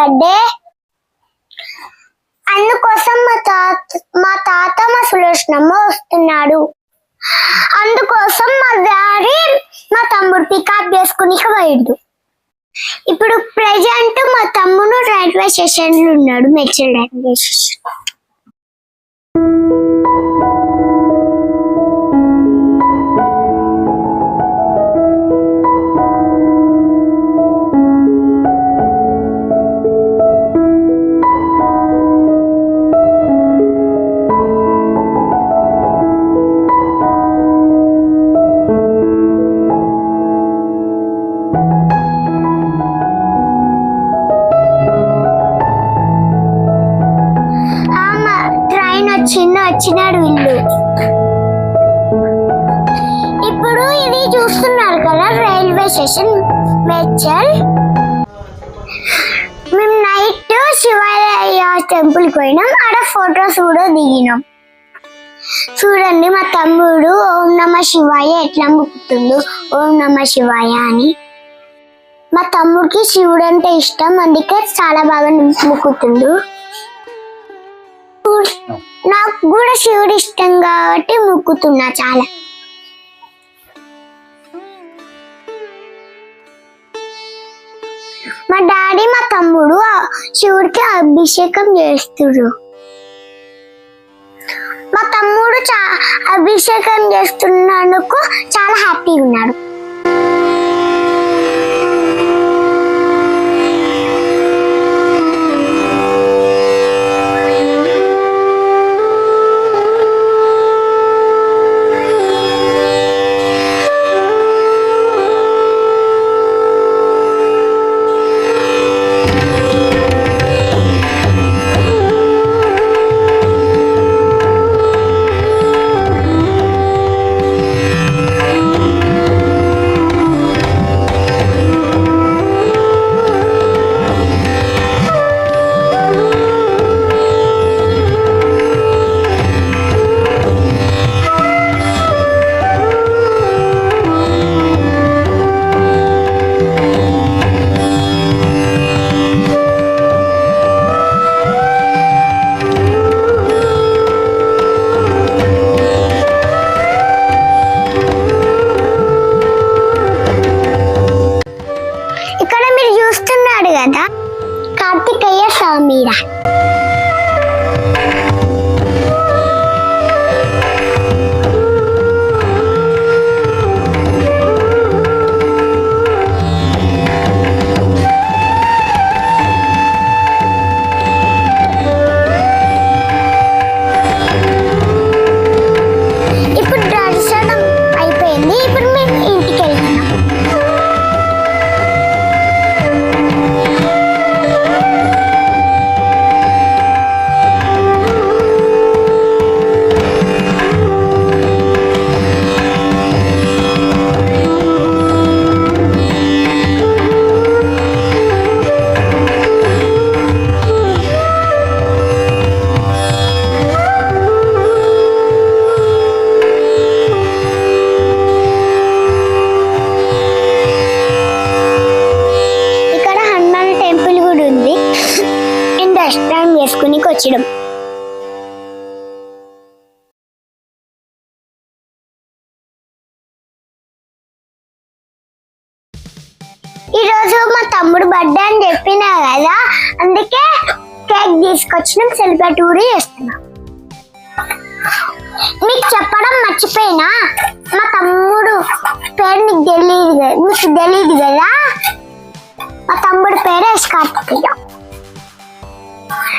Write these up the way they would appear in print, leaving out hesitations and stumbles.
Birthday. అందుకోసం మా తాత మా సులోచనమ్మ వస్తున్నాడు. అందుకోసం మా డాడీ మా తమ్ముడు పికప్ చేసుకుని పోయిండు. ఇప్పుడు ప్రెజెంట్ మా తమ్ముడు రైల్వే స్టేషన్ లో ఉన్నాడు, మేడ్చల్ రైల్వే స్టేషన్. వచ్చినాడు వీళ్ళు. ఇప్పుడు ఇది చూస్తున్నారు కదా రైల్వే స్టేషన్ మేడ్చల్. మేము నైట్ శివయ్య టెంపుల్ పోయినాం, ఆడ ఫొటోస్ కూడా దిగినాం. చూడండి మా తమ్ముడు ఓం నమ శివాయ ఎట్లా మొక్కుతుండు, ఓం నమ శివాయ అని. మా తమ్ముడికి శివుడు అంటే ఇష్టం, అందుకే చాలా బాగా మొక్కుతుండు. నాకు కూడా శివుడు ఇష్టం కాబట్టి మొక్కుతున్నా చాలా. మా డాడీ మా తమ్ముడు శివుడికి అభిషేకం చేస్తున్నారు. మా తమ్ముడు అభిషేకం చేస్తున్నందుకు చాలా హ్యాపీగా ఉన్నాడు. కార్తికేయ సమీరా. ఇప్పుడు దర్శనం అయిపోయింది, ఇప్పుడు మేము ఇంటికి వెళ్తున్నాం. వచ్చడం ఈరోజు మా తమ్ముడు బర్త్డే అని చెప్పినా కదా, అందుకే కేక్ తీసుకొచ్చినాం, సెలబ్రేట్ చేస్తున్నాం. మీకు చెప్పడం మర్చిపోయినా, మా తమ్ముడు పేరు మీకు తెలియదు కదా, మా తమ్ముడు పేరు కార్తికేయ.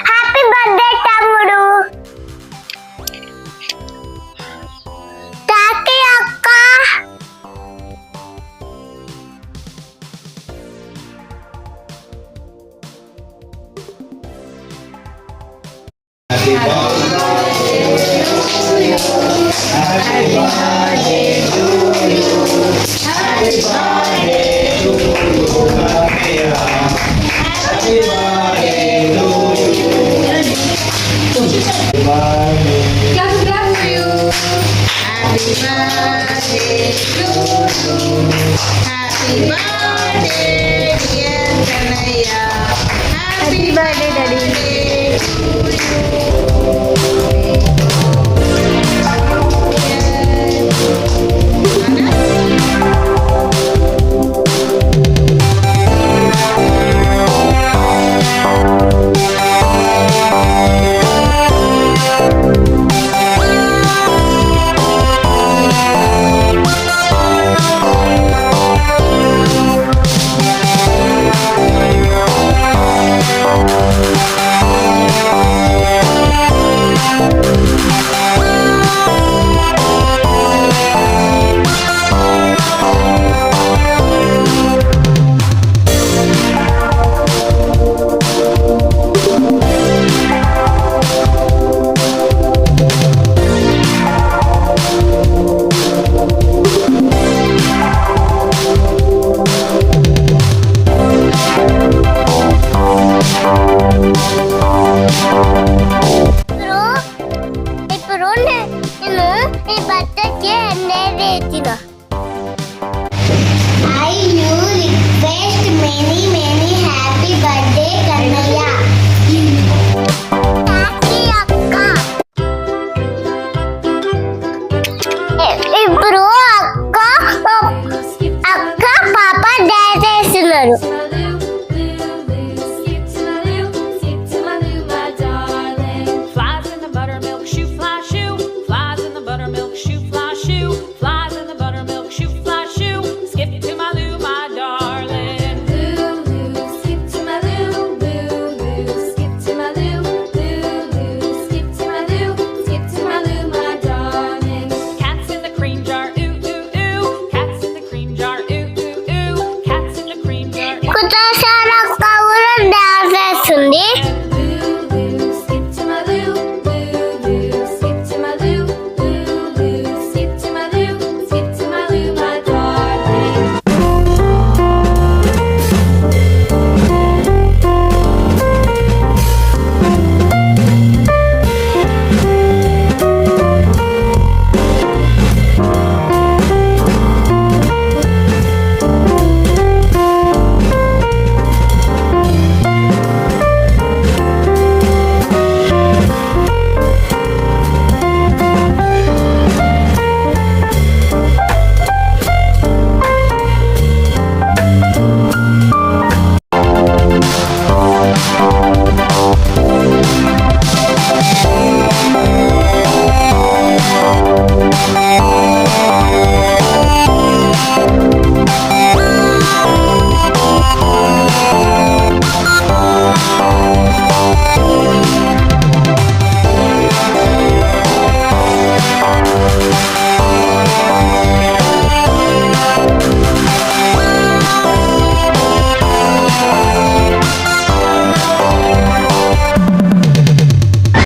హ్యాపీ బర్త్డే తమ్ముడు. తాతయ్య అక్క. Happy birthday, dear Kanaya. Happy చేస్తారు.